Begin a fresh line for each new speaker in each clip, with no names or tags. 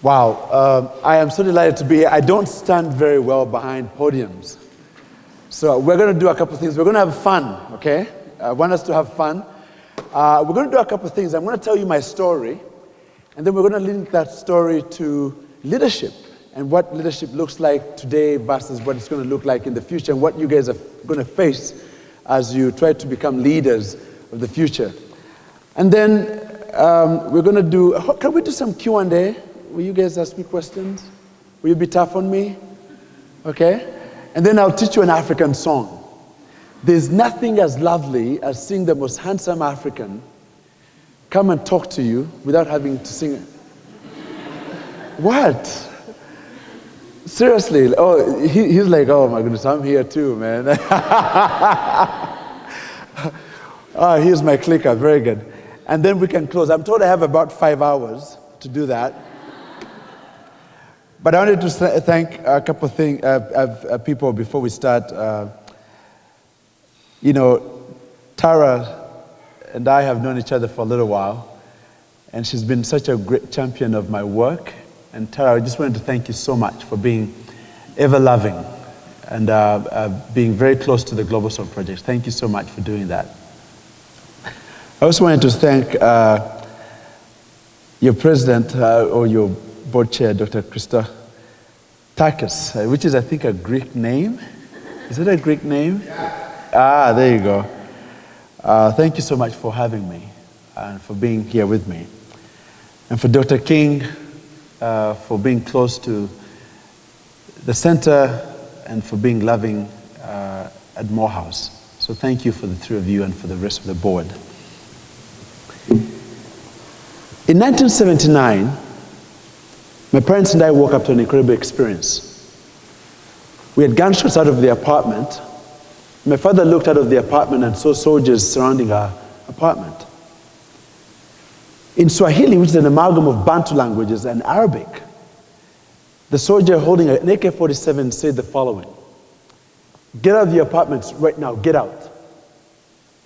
Wow, I am so delighted to be here. I don't stand very well behind podiums. So we're going to do a couple of things. We're going to have fun, okay? I want us to have fun. We're going to do a couple of things. I'm going to tell you my story, and then we're going to link that story to leadership and what leadership looks like today versus what it's going to look like in the future and what you guys are going to face as you try to become leaders of the future. And then we're going to do, can we do some Q&A? Will you guys ask me questions? Will you be tough on me? Okay? And then I'll teach you an African song. There's nothing as lovely as seeing the most handsome African come and talk to you without having to sing it. What? Seriously? Oh, he's like, oh my goodness, I'm here too, man. Here's my clicker, very good. And then we can close. I'm told I have about 5 hours to do that. But I wanted to thank a couple of people before we start. Tara and I have known each other for a little while, and she's been such a great champion of my work. And Tara, I just wanted to thank you so much for being ever loving and being very close to the Global Soul Project. Thank you so much for doing that. I also wanted to thank your president or your board chair, Dr. Christotakis, which is, I think, a Greek name. Is it a Greek name? Yeah. There you go. Thank you so much for having me and for being here with me. And for Dr. King, for being close to the center and for being loving at Morehouse. So thank you for the three of you and for the rest of the board. In 1979, my parents and I woke up to an incredible experience. We had gunshots out of the apartment. My father looked out of the apartment and saw soldiers surrounding our apartment. In Swahili, which is an amalgam of Bantu languages and Arabic, the soldier holding an AK-47 said the following: "Get out of the apartments right now, get out."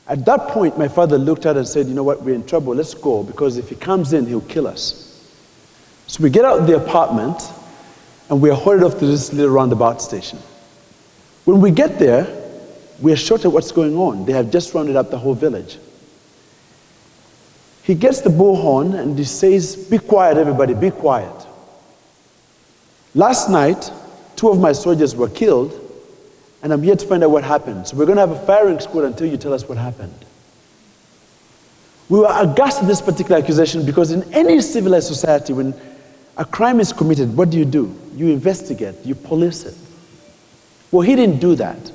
At that point, my father looked out and said, "You know what, we're in trouble, let's go, because if he comes in, he'll kill us." So we get out of the apartment, and we are hurried off to this little roundabout station. When we get there, we are shocked at what's going on. They have just rounded up the whole village. He gets the bullhorn and he says, "Be quiet, everybody, be quiet. Last night, 2 of my soldiers were killed, and I'm here to find out what happened. So we're going to have a firing squad until you tell us what happened." We were aghast at this particular accusation because in any civilized society, when a crime is committed, what do? You investigate, you police it. Well, he didn't do that.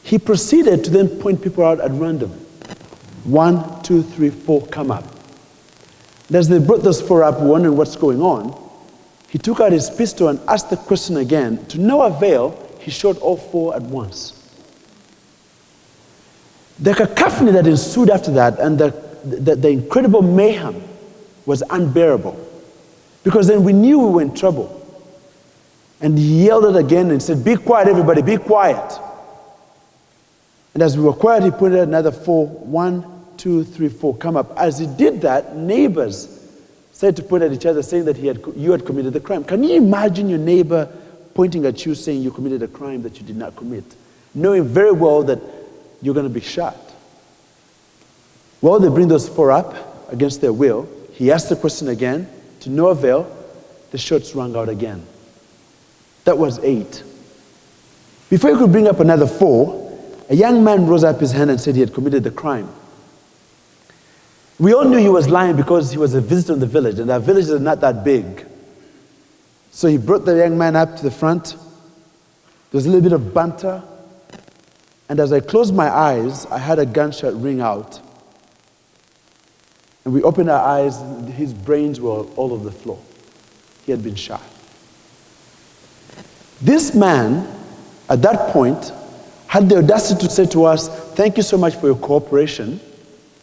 He proceeded to then point people out at random. 1, 2, 3, 4, come up. And as they brought those 4 up, wondering what's going on, he took out his pistol and asked the question again. To no avail, he shot all 4 at once. The cacophony that ensued after that and the incredible mayhem was unbearable. Because then we knew we were in trouble. And he yelled it again and said, "Be quiet, everybody, be quiet." And as we were quiet, he pointed at another 4. 1, 2, 3, 4, come up. As he did that, neighbors started to point at each other, saying that you had committed the crime. Can you imagine your neighbor pointing at you, saying you committed a crime that you did not commit, knowing very well that you're going to be shot? Well, they bring those 4 up against their will. He asked the question again. To no avail, the shots rang out again. That was 8. Before he could bring up another 4, a young man rose up his hand and said he had committed the crime. We all knew he was lying because he was a visitor in the village, and our villages are not that big. So he brought the young man up to the front. There was a little bit of banter. And as I closed my eyes, I had a gunshot ring out. And we opened our eyes, and his brains were all over the floor. He had been shot. This man, at that point, had the audacity to say to us, "Thank you so much for your cooperation.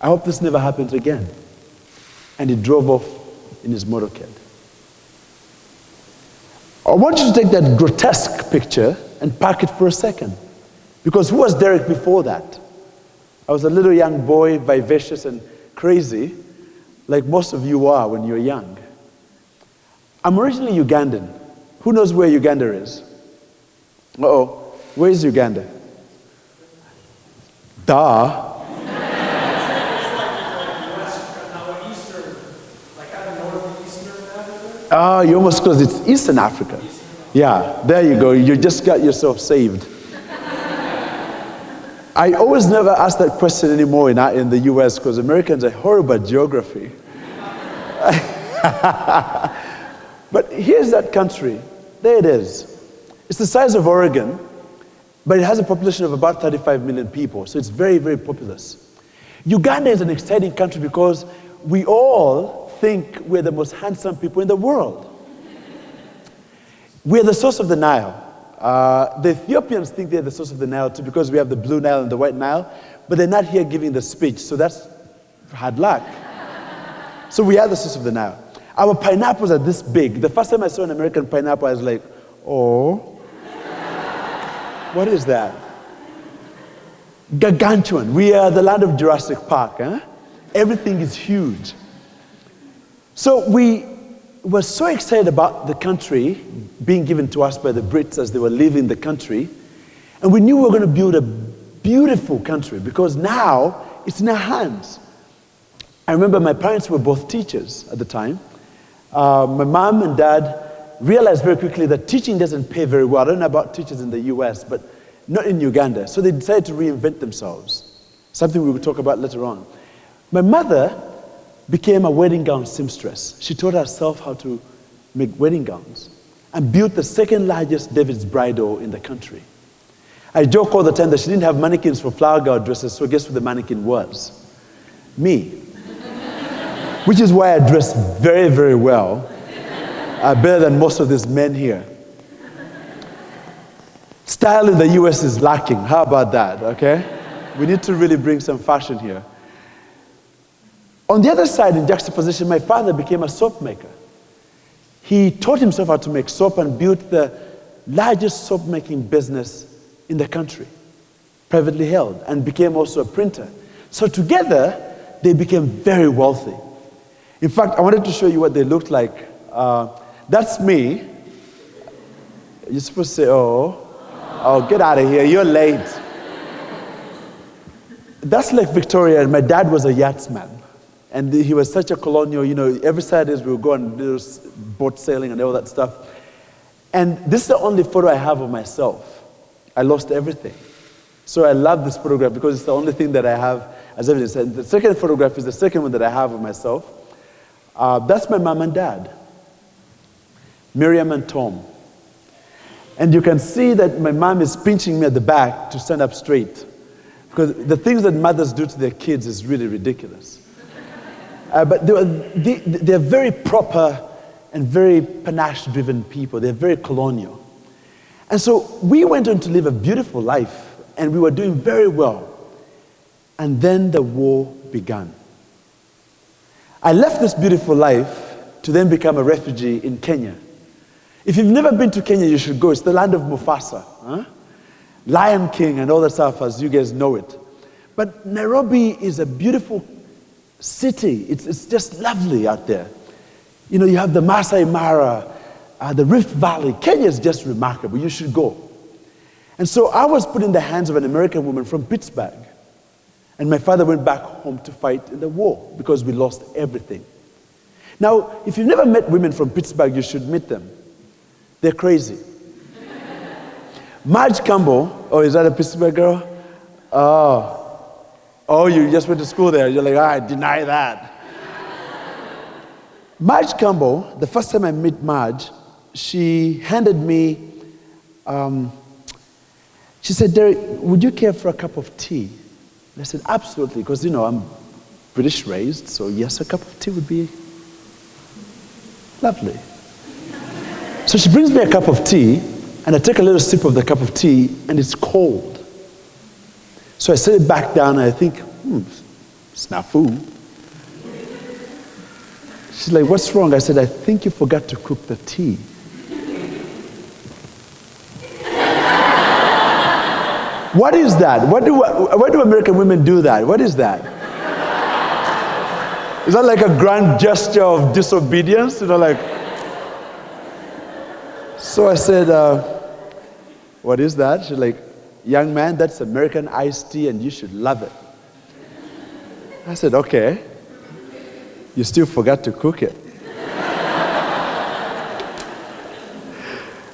I hope this never happens again." And he drove off in his motorcade. I want you to take that grotesque picture and park it for a second. Because who was Derreck before that? I was a little young boy, vivacious and crazy, like most of you are when you're young. I'm originally Ugandan. Who knows where Uganda is? Uh-oh. Where is Uganda? Duh. Oh, you almost close. It's Eastern Africa. Yeah, there you go. You just got yourself saved. I always never ask that question anymore in the US because Americans are horrible at geography. But here's that country. There it is. It's the size of Oregon, but it has a population of about 35 million people, so it's very, very populous. Uganda is an exciting country because we all think we're the most handsome people in the world. We're the source of the Nile. The Ethiopians think they're the source of the Nile too because we have the Blue Nile and the White Nile, but they're not here giving the speech, so that's hard luck. So we are the source of the Nile. Our pineapples are this big. The first time I saw an American pineapple, I was like, oh, what is that? Gargantuan. We are the land of Jurassic Park. Huh? Everything is huge. So we were so excited about the country being given to us by the Brits as they were leaving the country. And we knew we were going to build a beautiful country because now it's in our hands. I remember my parents were both teachers at the time. My mom and dad realized very quickly that teaching doesn't pay very well. I don't know about teachers in the US, but not in Uganda. So they decided to reinvent themselves, something we will talk about later on. My mother became a wedding gown seamstress. She taught herself how to make wedding gowns and built the second largest David's bridal in the country. I joke all the time that she didn't have mannequins for flower girl dresses, so guess who the mannequin was? Me. Which is why I dress very, very well. Better than most of these men here. Style in the US is lacking. How about that, okay? We need to really bring some fashion here. On the other side, in juxtaposition, my father became a soap maker. He taught himself how to make soap and built the largest soap making business in the country, privately held, and became also a printer. So together, they became very wealthy. In fact, I wanted to show you what they looked like. That's me. You're supposed to say, oh, get out of here, you're late. That's like Victoria, and my dad was a yachtsman. And he was such a colonial, you know, every Saturdays we would go and do boat sailing and all that stuff. And this is the only photo I have of myself. I lost everything. So I love this photograph because it's the only thing that I have as evidence. And the second photograph is the second one that I have of myself. That's my mom and dad, Miriam and Tom. And you can see that my mom is pinching me at the back to stand up straight. Because the things that mothers do to their kids is really ridiculous. But they're very proper and very panache-driven people. They're very colonial. And so we went on to live a beautiful life, and we were doing very well. And then the war began. I left this beautiful life to then become a refugee in Kenya. If you've never been to Kenya, you should go. It's the land of Mufasa, huh? Lion King and all that stuff, as you guys know it. But Nairobi is a beautiful city. It's just lovely out there. You know, you have the Masai Mara, the Rift Valley. Kenya is just remarkable. You should go. And so I was put in the hands of an American woman from Pittsburgh. And my father went back home to fight in the war because we lost everything. Now, if you've never met women from Pittsburgh, you should meet them. They're crazy. Marge Campbell, oh, is that a Pittsburgh girl? Oh, you just went to school there. You're like, I deny that. Marge Campbell, the first time I met Marge, she handed me, she said, Derek, would you care for a cup of tea? And I said, absolutely, because, you know, I'm British raised, so yes, a cup of tea would be lovely. So she brings me a cup of tea, and I take a little sip of the cup of tea, and it's cold. So I set it back down, and I think, snafu. She's like, what's wrong? I said, I think you forgot to cook the tea. What is that? Why do American women do that? What is that? Is that like a grand gesture of disobedience? You know, like, So I said, what is that? She's like, young man, that's American iced tea and you should love it. I said, okay. You still forgot to cook it.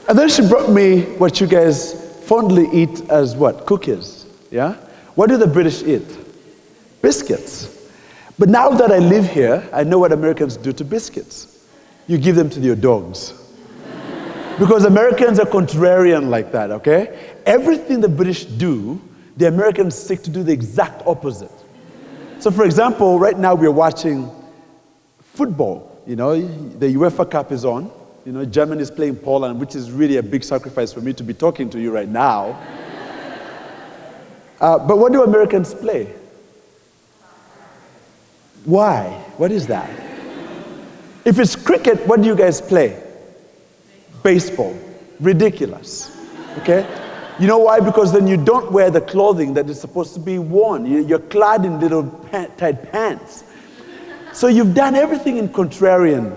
And then she brought me what you guys fondly eat as what? Cookies. Yeah? What do the British eat? Biscuits. But now that I live here, I know what Americans do to biscuits. You give them to your dogs. Because Americans are contrarian like that, okay? Everything the British do, the Americans seek to do the exact opposite. So for example, right now we're watching football. You know, the UEFA Cup is on. You know, Germany is playing Poland, which is really a big sacrifice for me to be talking to you right now. But what do Americans play? Why? What is that? If it's cricket, what do you guys play? Baseball. Ridiculous. Okay? You know why? Because then you don't wear the clothing that is supposed to be worn. You're clad in little tight pants. So you've done everything in contrarian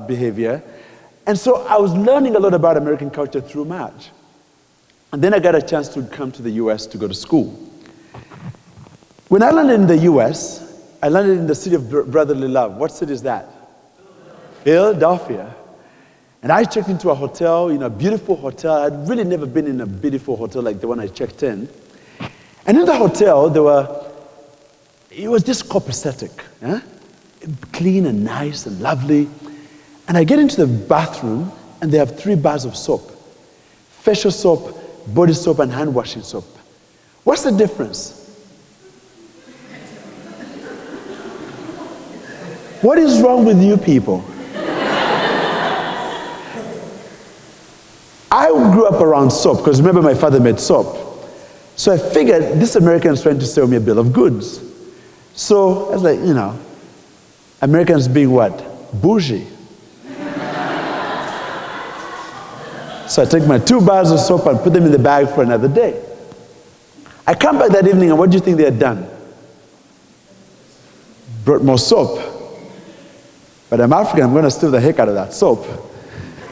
behavior. And so I was learning a lot about American culture through March. And then I got a chance to come to the US to go to school. When I landed in the US, I landed in the city of brotherly love. What city is that? Philadelphia. And I checked into a hotel, a beautiful hotel. I'd really never been in a beautiful hotel like the one I checked in. And in the hotel, it was just copacetic, clean and nice and lovely. And I get into the bathroom, and they have 3 bars of soap. Facial soap, body soap, and hand washing soap. What's the difference? What is wrong with you people? I grew up around soap, because remember my father made soap. So I figured this American is trying to sell me a bill of goods. So I was like, Americans being what? Bougie. So I take my 2 bars of soap and put them in the bag for another day. I come back that evening, and what do you think they had done? Brought more soap. But I'm African, I'm going to steal the heck out of that soap.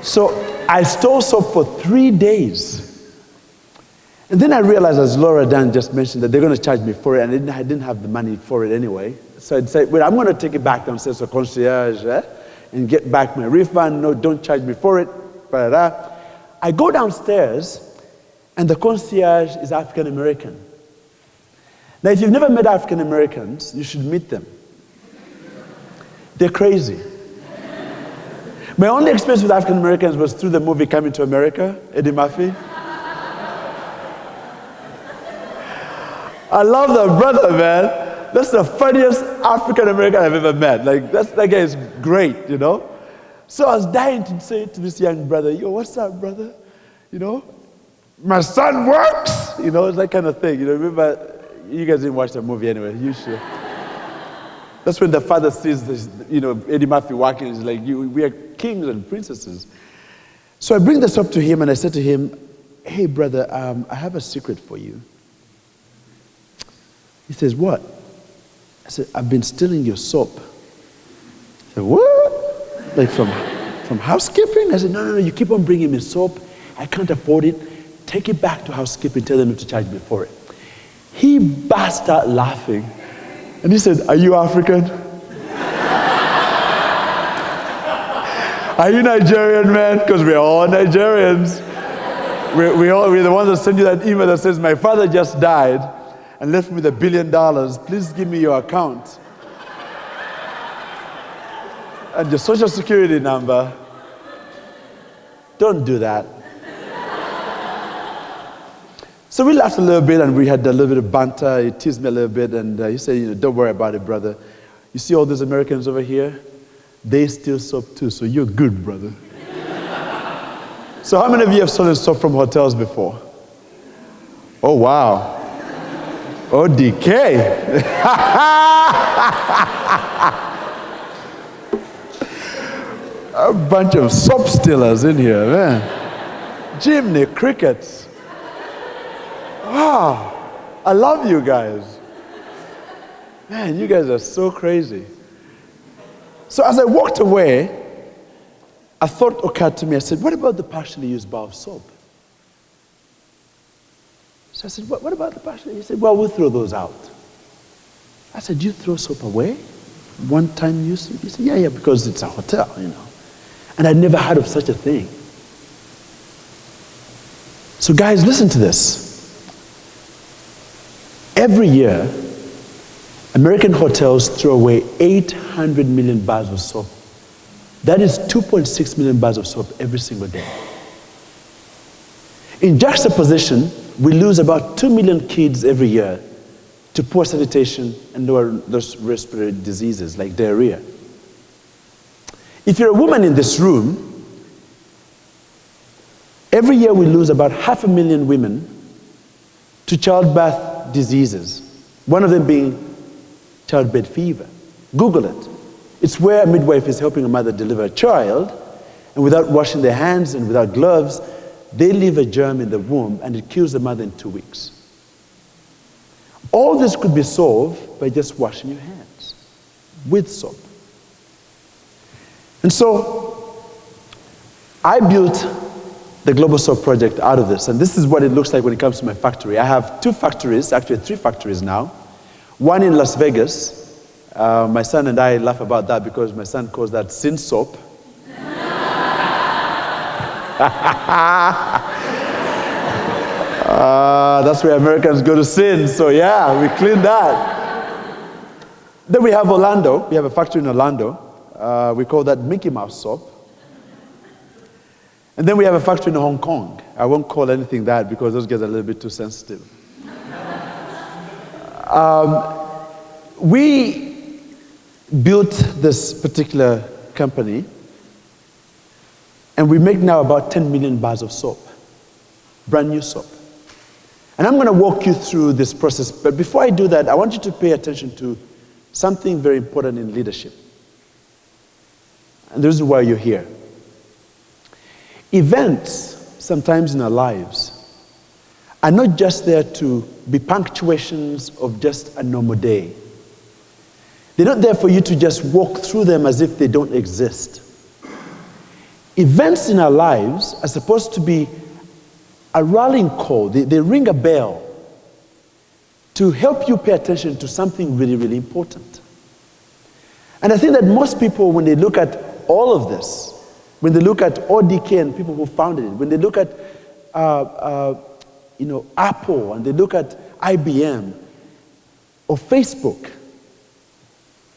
So I stole soap for 3 days. And then I realized, as Laura Dan just mentioned, that they're going to charge me for it, and I didn't have the money for it anyway. So I'd say, well, I'm going to take it back downstairs to concierge and get back my refund. No, don't charge me for it. Ba-da-da. I go downstairs, and the concierge is African American. Now, if you've never met African Americans, you should meet them. They're crazy. My only experience with African Americans was through the movie Coming to America, Eddie Murphy. I love that brother, man. That's the funniest African American I've ever met. Like, that guy is great, So I was dying to say to this young brother, yo, what's up, brother? My son works. It's that kind of thing. Remember, you guys didn't watch that movie anyway. You should. That's when the father sees this, Eddie Murphy walking. He's like, we are kings and princesses. So I bring this up to him, and I said to him, hey, brother, I have a secret for you. He says, what? I said, I've been stealing your soap. I said, what? Like from housekeeping? I said, no, you keep on bringing me soap. I can't afford it. Take it back to housekeeping. Tell them to charge me for it. He burst out laughing. And he said, are you African? Are you Nigerian, man? Because we're all Nigerians. We're the ones that send you that email that says, my father just died and left me with $1 billion. Please give me your account. And your social security number. Don't do that. So we laughed a little bit, and we had a little bit of banter. He teased me a little bit, and he said, don't worry about it, brother. You see all these Americans over here? They steal soap too, so you're good, brother. So how many of you have stolen soap from hotels before? Oh, wow. Oh, DK. A bunch of soap stealers in here, man. Jiminy crickets. Wow. I love you guys. Man, you guys are so crazy. So as I walked away, a thought occurred to me. I said, what about the partially used bar of soap? So I said, what about the partially? He said, well, we'll throw those out. I said, you throw soap away? One time use? He said, yeah, because it's a hotel, And I'd never heard of such a thing. So guys, listen to this. Every year, American hotels throw away 800 million bars of soap. That is 2.6 million bars of soap every single day. In juxtaposition, we lose about 2 million kids every year to poor sanitation and lower those respiratory diseases like diarrhea. If you're a woman in this room, every year we lose about 500,000 women to childbirth diseases, one of them being childbed fever. Google it. It's where a midwife is helping a mother deliver a child, and without washing their hands and without gloves, they leave a germ in the womb and it kills the mother in 2 weeks. All this could be solved by just washing your hands with soap. And so I built the Global Soap Project out of this, and this is what it looks like when it comes to my factory. I have 2 factories, actually 3 factories now. One in Las Vegas. My son and I laugh about that because my son calls that sin soap. That's where Americans go to sin, so yeah, we clean that. Then we have Orlando. We have a factory in Orlando. We call that Mickey Mouse soap. And then we have a factory in Hong Kong. I won't call anything that because those guys are a little bit too sensitive. We built this particular company, and we make now about 10 million bars of soap, brand new soap. And I'm going to walk you through this process, but before I do that, I want you to pay attention to something very important in leadership. And this is why you're here. Events, sometimes in our lives, are not just there to be punctuations of just a normal day. They're not there for you to just walk through them as if they don't exist. Events in our lives are supposed to be a rallying call. They ring a bell to help you pay attention to something really, really important. And I think that most people, when they look at all of this, when they look at ODK and people who founded it, when they look at Apple and they look at IBM or Facebook,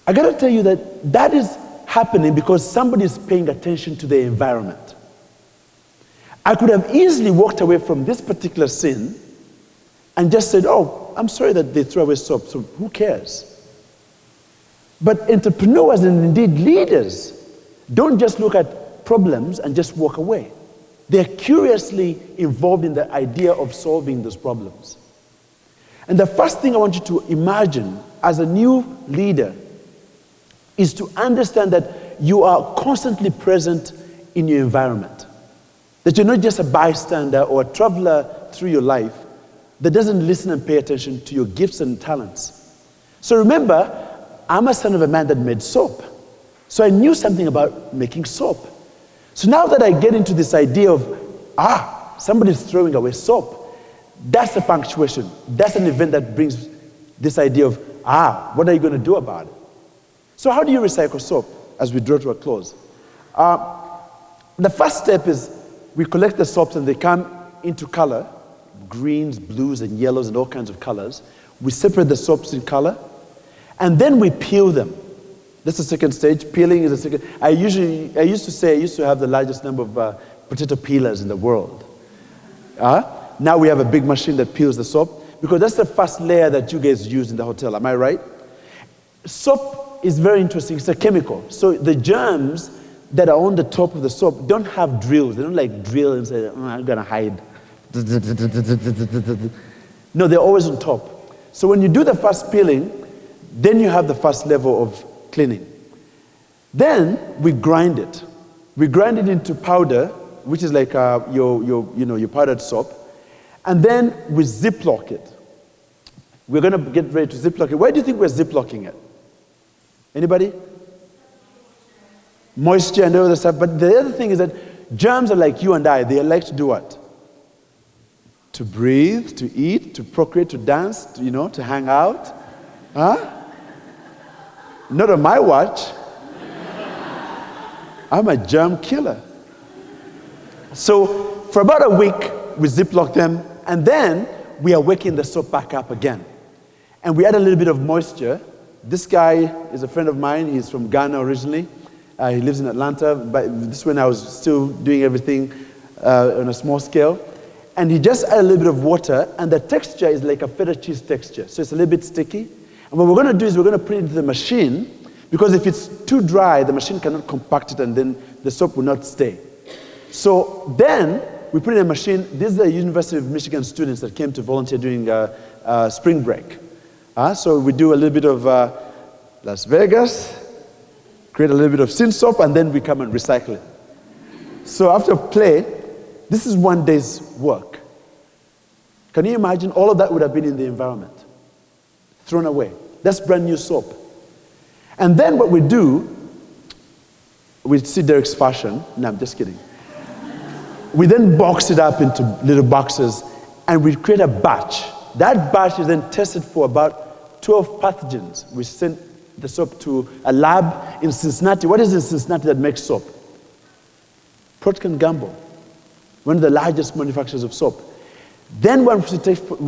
I got to tell you that that is happening because somebody is paying attention to the environment. I could have easily walked away from this particular sin and just said, oh, I'm sorry that they threw away soap, so who cares? But entrepreneurs and indeed leaders don't just look at problems and just walk away. They're curiously involved in the idea of solving those problems. And the first thing I want you to imagine as a new leader is to understand that you are constantly present in your environment. That you're not just a bystander or a traveler through your life that doesn't listen and pay attention to your gifts and talents. So remember, I'm a son of a man that made soap. So I knew something about making soap. So now that I get into this idea of, somebody's throwing away soap, that's a punctuation. That's an event that brings this idea of, what are you going to do about it? So how do you recycle soap as we draw to a close? The first step is we collect the soaps and they come into color, greens, blues, and yellows, and all kinds of colors. We separate the soaps in color, and then we peel them. That's the second stage. Peeling is the second. I used to say I used to have the largest number of potato peelers in the world. Now we have a big machine that peels the soap because that's the first layer that you guys use in the hotel. Am I right? Soap is very interesting. It's a chemical. So the germs that are on the top of the soap don't have drills. They don't like drill and say, I'm going to hide. No, they're always on top. So when you do the first peeling, then you have the first level of cleaning. Then we grind it. We grind it into powder, which is like your powdered soap. And then we ziplock it. We're going to get ready to ziplock it. Why do you think we're ziplocking it? Anybody? moisture and all that stuff. But the other thing is that germs are like you and I. They like to do what? To breathe, to eat, to procreate, to dance, to hang out. Huh? Not on my watch. I'm a germ killer. So for about a week, we ziplock them, and then we are waking the soap back up again. And we add a little bit of moisture. This guy is a friend of mine. He's from Ghana originally. He lives in Atlanta, but this is when I was still doing everything on a small scale. And he just added a little bit of water, and the texture is like a feta cheese texture. So it's a little bit sticky. And what we're going to do is we're going to put it into the machine, because if it's too dry, the machine cannot compact it, and then the soap will not stay. So then we put it in a machine. These are the University of Michigan students that came to volunteer during spring break. So we do a little bit of Las Vegas, create a little bit of sin soap, and then we come and recycle it. So after play, this is one day's work. Can you imagine? All of that would have been in the environment, thrown away. That's brand new soap. And then what we do, we see Derreck's fashion. No, I'm just kidding. We then box it up into little boxes, and we create a batch. That batch is then tested for about 12 pathogens. We send the soap to a lab in Cincinnati. What is in Cincinnati that makes soap? Procter & Gamble, one of the largest manufacturers of soap. Then once we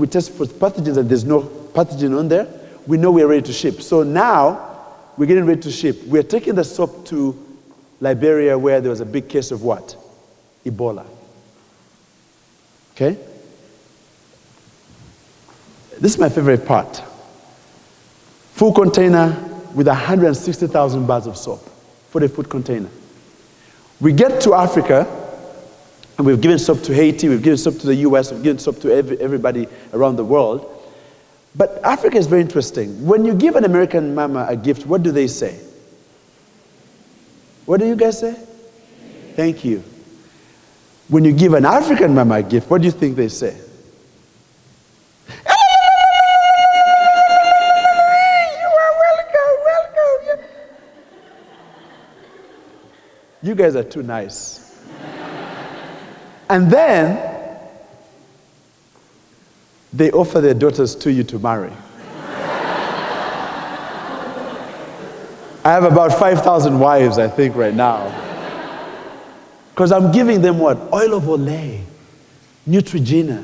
test for pathogens and there's no pathogen on there, we know we're ready to ship. So now we're getting ready to ship. We're taking the soap to Liberia, where there was a big case of what? Ebola. Okay? This is my favorite part. Full container with 160,000 bars of soap, 40-foot container. We get to Africa, and we've given soap to Haiti, we've given soap to the US, we've given soap to everybody around the world. But Africa is very interesting. When you give an American mama a gift, what do they say? What do you guys say? Thank you. When you give an African mama a gift, what do you think they say? You guys are too nice. And then they offer their daughters to you to marry. I have about 5,000 wives, I think, right now. Because I'm giving them what? Oil of Olay, Neutrogena,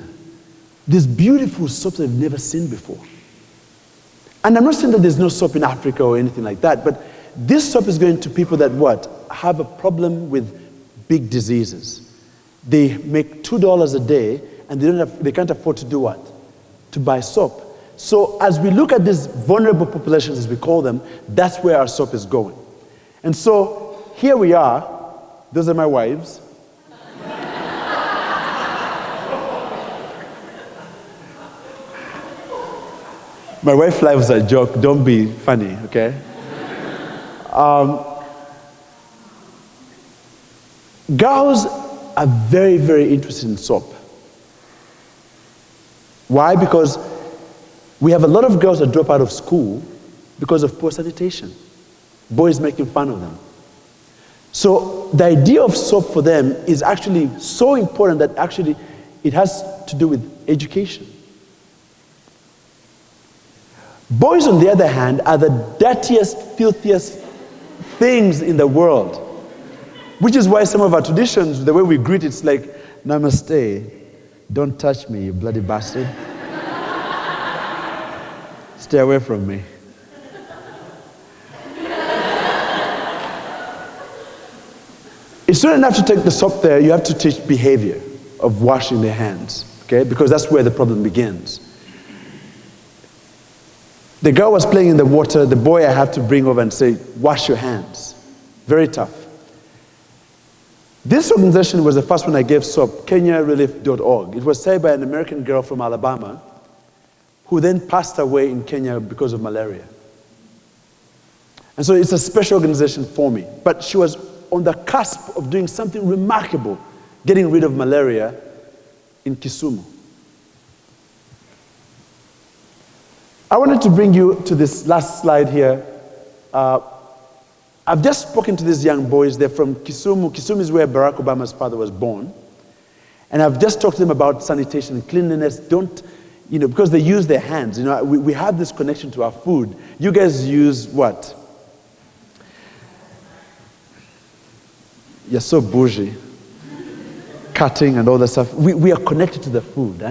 these beautiful soaps they've never seen before. And I'm not saying that there's no soap in Africa or anything like that, but this soap is going to people that what? Have a problem with big diseases. They make $2 a day, and they can't afford to do what? To buy soap. So as we look at these vulnerable populations, as we call them, that's where our soap is going. And so here we are. Those are my wives. My wife loves a joke. Don't be funny, okay? Girls are very, very interested in soap. Why? Because we have a lot of girls that drop out of school because of poor sanitation. Boys making fun of them. So the idea of soap for them is actually so important that actually it has to do with education. Boys, on the other hand, are the dirtiest, filthiest things in the world. Which is why some of our traditions, the way we greet, it's like, namaste, don't touch me, you bloody bastard. Stay away from me. It's not enough to take the soap there, you have to teach behavior of washing their hands, okay? Because that's where the problem begins. The girl was playing in the water, the boy I have to bring over and say, wash your hands. Very tough. This organization was the first one I gave soap, KenyaRelief.org. It was started by an American girl from Alabama who then passed away in Kenya because of malaria. And so it's a special organization for me. But she was on the cusp of doing something remarkable, getting rid of malaria in Kisumu. I wanted to bring you to this last slide here. I've just spoken to these young boys. They're from Kisumu. Kisumu is where Barack Obama's father was born. And I've just talked to them about sanitation and cleanliness. Because they use their hands. We have this connection to our food. You guys use what? You're so bougie. Cutting and all that stuff. We are connected to the food.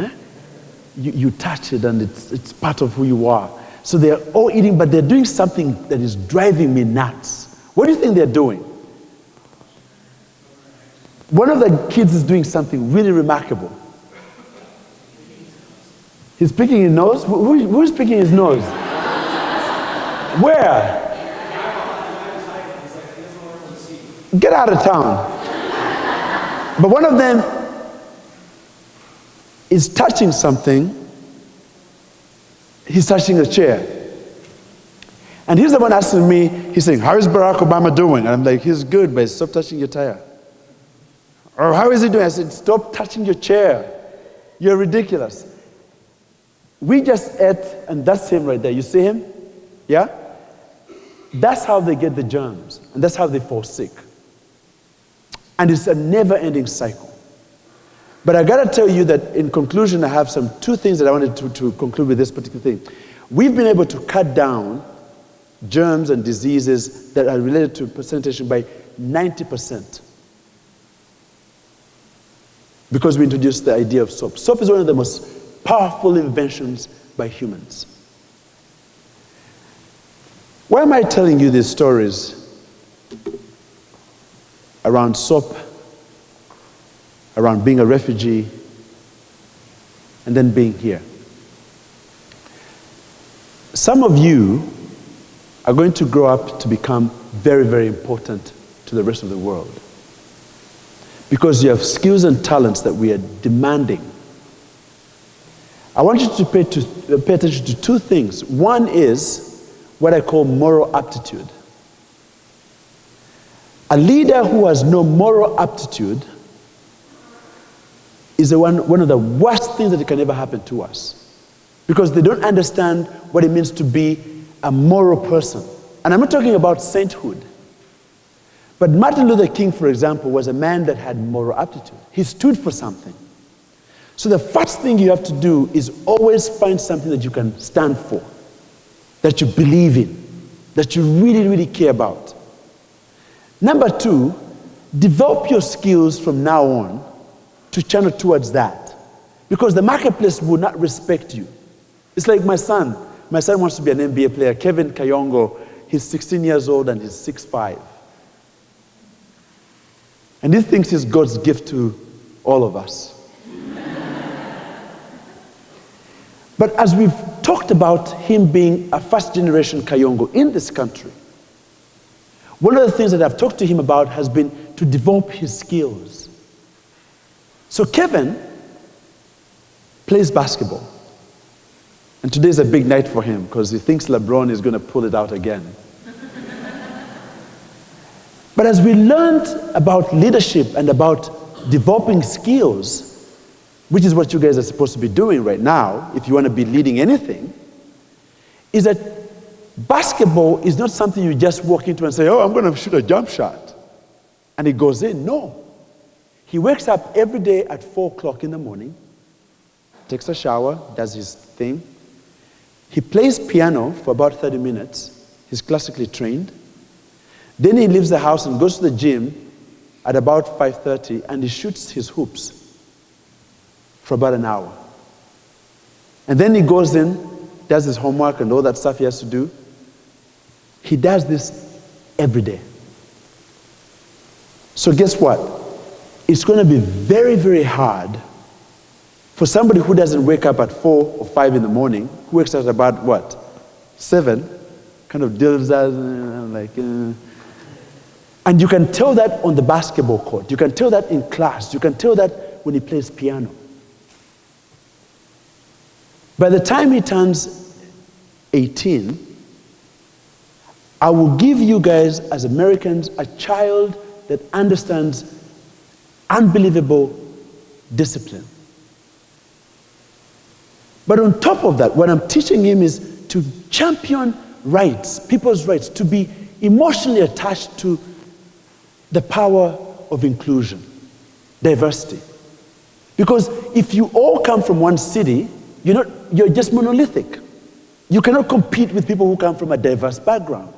You touch it and it's part of who you are. So they're all eating, but they're doing something that is driving me nuts. What do you think they're doing? One of the kids is doing something really remarkable. He's picking his nose? Who's picking his nose? Where? Get out of town. But one of them is touching something. He's touching a chair. And he's the one asking me, he's saying, how is Barack Obama doing? And I'm like, he's good, but stop touching your tire. Or how is he doing? I said, stop touching your chair. You're ridiculous. We just ate, and that's him right there. You see him? Yeah? That's how they get the germs. And that's how they fall sick. And it's a never-ending cycle. But I got to tell you that in conclusion, I have two things that I wanted to conclude with this particular thing. We've been able to cut down germs and diseases that are related to sanitation by 90%. Because we introduced the idea of soap. Soap is one of the most powerful inventions by humans. Why am I telling you these stories around soap, around being a refugee, and then being here? Some of you are going to grow up to become very, very important to the rest of the world because you have skills and talents that we are demanding. I want you to pay attention to two things. One is what I call moral aptitude. A leader who has no moral aptitude is one of the worst things that can ever happen to us, because they don't understand what it means to be a moral person. And I'm not talking about sainthood. But Martin Luther King, for example, was a man that had moral aptitude. He stood for something. So the first thing you have to do is always find something that you can stand for, that you believe in, that you really, really care about. Number two, develop your skills from now on to channel towards that, because the marketplace will not respect you. It's like my son. My son wants to be an NBA player. Kevin Kayongo, he's 16 years old and he's 6'5". And he thinks he's God's gift to all of us. But as we've talked about him being a first-generation Kayongo in this country, one of the things that I've talked to him about has been to develop his skills. So Kevin plays basketball. And today's a big night for him because he thinks LeBron is going to pull it out again. But as we learned about leadership and about developing skills, which is what you guys are supposed to be doing right now, if you want to be leading anything, is that basketball is not something you just walk into and say, oh, I'm going to shoot a jump shot, and it goes in. No. He wakes up every day at 4 o'clock in the morning, takes a shower, does his thing. He plays piano for about 30 minutes. He's classically trained. Then he leaves the house and goes to the gym at about 5:30, and he shoots his hoops for about an hour. And then he goes in, does his homework and all that stuff he has to do. He does this every day. So guess what? It's going to be very, very hard for somebody who doesn't wake up at 4 or 5 in the morning, who wakes up at about what? 7, kind of deals that And you can tell that on the basketball court. You can tell that in class. You can tell that when he plays piano. By the time he turns 18, I will give you guys, as Americans, a child that understands unbelievable discipline. But on top of that, what I'm teaching him is to champion rights, people's rights, to be emotionally attached to the power of inclusion, diversity. Because if you all come from one city, you're just monolithic. You cannot compete with people who come from a diverse background.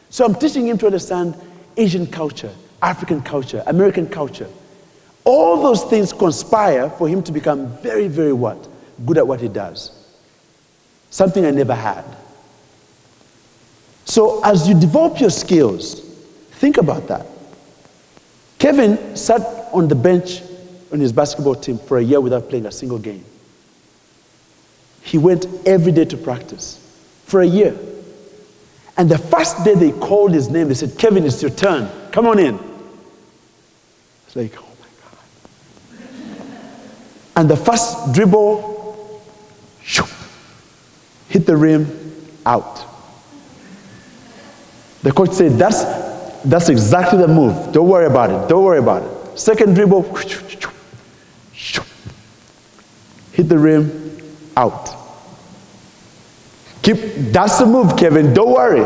So I'm teaching him to understand Asian culture, African culture, American culture. All those things conspire for him to become very, very what? Good at what he does. Something I never had. So as you develop your skills, think about that. Kevin sat on the bench on his basketball team for a year without playing a single game. He went every day to practice for a year. And the first day they called his name, they said, Kevin, it's your turn. Come on in. It's like, oh my God. And the first dribble, hit the rim, out. The coach said, that's exactly the move. Don't worry about it. Don't worry about it. Second dribble, hit the rim, out. That's the move, Kevin. Don't worry.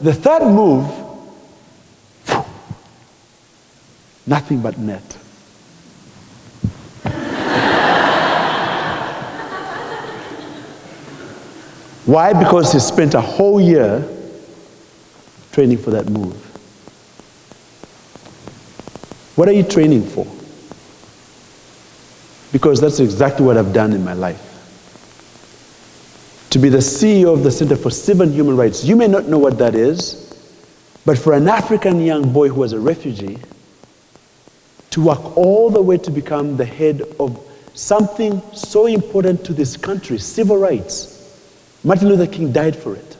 The third move, nothing but net. Why? Because he spent a whole year training for that move. What are you training for? Because that's exactly what I've done in my life. To be the CEO of the Center for Civil and Human Rights. You may not know what that is, but for an African young boy who was a refugee, to work all the way to become the head of something so important to this country, civil rights. Martin Luther King died for it.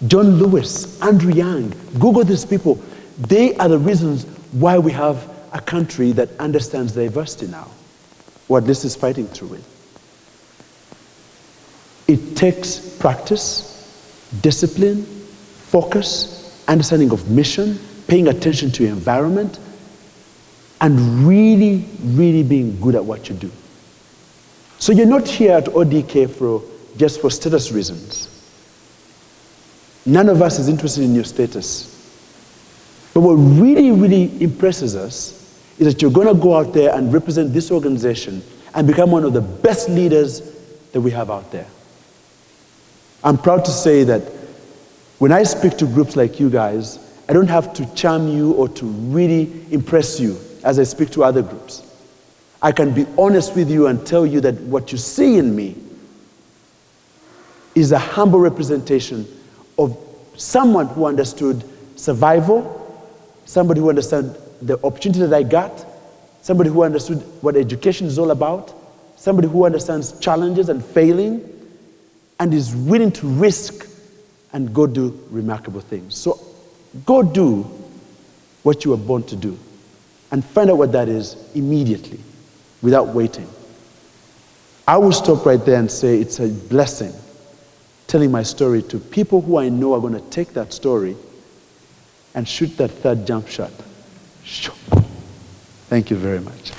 John Lewis, Andrew Young, Google these people. They are the reasons why we have a country that understands diversity now, or at least is fighting through it. It takes practice, discipline, focus, understanding of mission, paying attention to your environment, and really, really being good at what you do. So you're not here at ODK just for status reasons. None of us is interested in your status. But what really, really impresses us is that you're going to go out there and represent this organization and become one of the best leaders that we have out there. I'm proud to say that when I speak to groups like you guys, I don't have to charm you or to really impress you as I speak to other groups. I can be honest with you and tell you that what you see in me is a humble representation of someone who understood survival, somebody who understood the opportunity that I got, somebody who understood what education is all about, somebody who understands challenges and failing, and is willing to risk and go do remarkable things. So go do what you were born to do and find out what that is immediately, without waiting. I will stop right there and say it's a blessing telling my story to people who I know are going to take that story and shoot that third jump shot. Thank you very much.